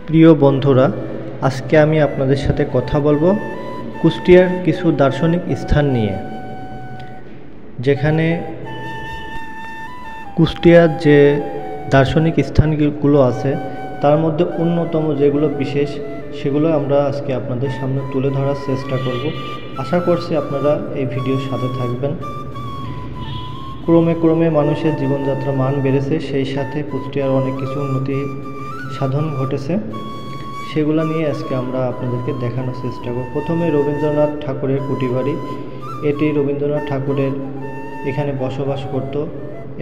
প্রিয় বন্ধুরা, আজকে আমি আপনাদের সাথে কথা বলবো কুষ্টিয়ার কিছু দার্শনিক স্থান নিয়ে। যেখানে কুষ্টিয়ার যে দার্শনিক স্থানগুলো আছে তার মধ্যে অন্যতম যেগুলো বিশেষ সেগুলো আমরা আজকে আপনাদের সামনে তুলে ধরার চেষ্টা করব। আশা করছি আপনারা এই ভিডিওর সাথে থাকবেন। ক্রমে ক্রমে মানুষের জীবনযাত্রার মান বেড়েছে, সেই সাথে কুষ্টিয়ার অনেক কিছু উন্নতি সাধন ঘটেছে, সেগুলো নিয়ে আজকে আমরা আপনাদেরকে দেখানোর চেষ্টা করব। প্রথমে রবীন্দ্রনাথ ঠাকুরের কুটিবাড়ি। এটি রবীন্দ্রনাথ ঠাকুরের এখানে বসবাস করত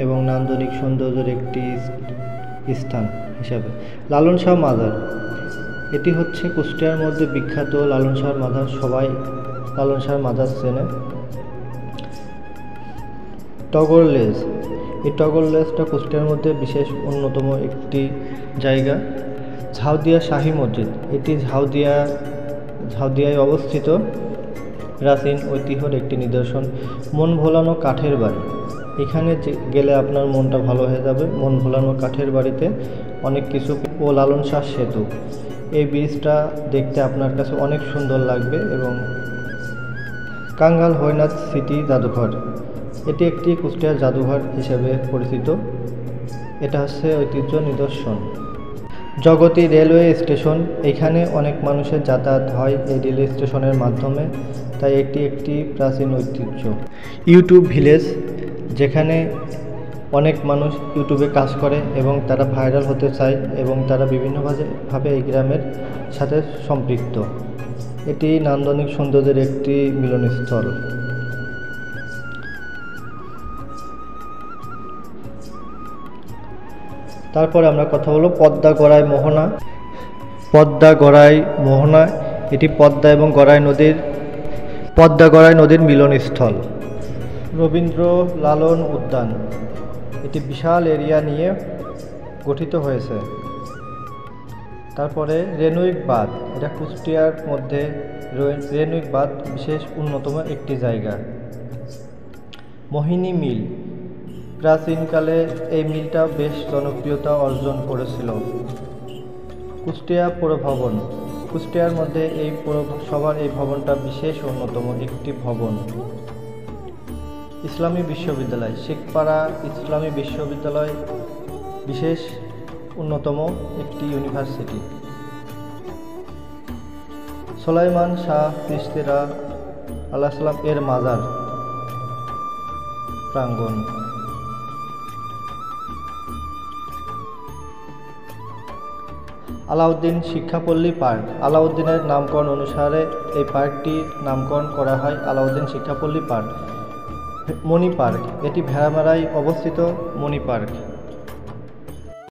এবং নান্দনিক সৌন্দর্যের একটি স্থান হিসাবে। লালন শাহ মাজার, এটি হচ্ছে কুষ্টিয়ার মধ্যে বিখ্যাত লালন শাহ মাজার। সবাই লালন শাহ মাজার চেনে। টগর লেজ, এই টগর লেজটা কুষ্টিয়ার মধ্যে বিশেষ অন্যতম একটি জায়গা। ঝাউদিয়া শাহী মসজিদ, এটি ঝাউদিয়ায় অবস্থিত প্রাচীন ঐতিহ্যের একটি নিদর্শন। মন ভোলানো কাঠের বাড়ি, এখানে গেলে আপনার মনটা ভালো হয়ে যাবে। মন ভোলানো কাঠের বাড়িতে অনেক কিছু। ও লালন শাহ সেতু, এই ব্রিজটা দেখতে আপনার কাছে অনেক সুন্দর লাগবে। এবং কাঙ্গাল হরিনাথ স্মৃতি জাদুঘর, এটি একটি কুষ্টিয়ার জাদুঘর হিসেবে পরিচিত। এটা হচ্ছে ঐতিহ্য নিদর্শন। জগতী রেলওয়ে স্টেশন, এখানে অনেক মানুষের যাতায়াত হয় এই রেল স্টেশনের মাধ্যমে, তাই এটি একটি প্রাচীন ঐতিহ্য। ইউটিউব ভিলেজ, যেখানে অনেক মানুষ ইউটিউবে কাজ করে এবং তারা ভাইরাল হতে চায় এবং তারা বিভিন্নভাবে এই গ্রামের সাথে সম্পৃক্ত। এটি নান্দনিক সৌন্দর্যের একটি মিলনস্থল। তারপরে আমরা কথা বলব পদ্মা গড়াই মোহনা। পদ্মা গড়াই মোহনা, এটি পদ্মা এবং পদ্মা গড়াই নদীর মিলনস্থল। রবীন্দ্র লালন উদ্যান, এটি বিশাল এরিয়া নিয়ে গঠিত হয়েছে। তারপরে রেনুইক বাঁধ, এটা কুষ্টিয়ার মধ্যে রেনুইক বাঁধ বিশেষ অন্যতম একটি জায়গা। মোহিনী মিল, প্রাচীনকালে এই মিলটা বেশ জনপ্রিয়তা অর্জন করেছিল। কুষ্টিয়া পৌরভবন, কুষ্টিয়ার মধ্যে এই পৌরসভার এই ভবনটা বিশেষ অন্যতম একটি ভবন। ইসলামী বিশ্ববিদ্যালয়, শেখপাড়া ইসলামী বিশ্ববিদ্যালয় বিশেষ অন্যতম একটি ইউনিভার্সিটি। সুলাইমান শাহ চিশতি আলাইহিস সালাম এর মাজার প্রাঙ্গণ। আলাউদ্দিন শিক্ষাপল্লী পার্ক, আলাউদ্দিনের নামকরণ অনুসারে এই পার্কটির নামকরণ করা হয় আলাউদ্দিন শিক্ষাপল্লী পার্ক। মণি পার্ক, এটি ভেড়ামারায় অবস্থিত মণি পার্ক।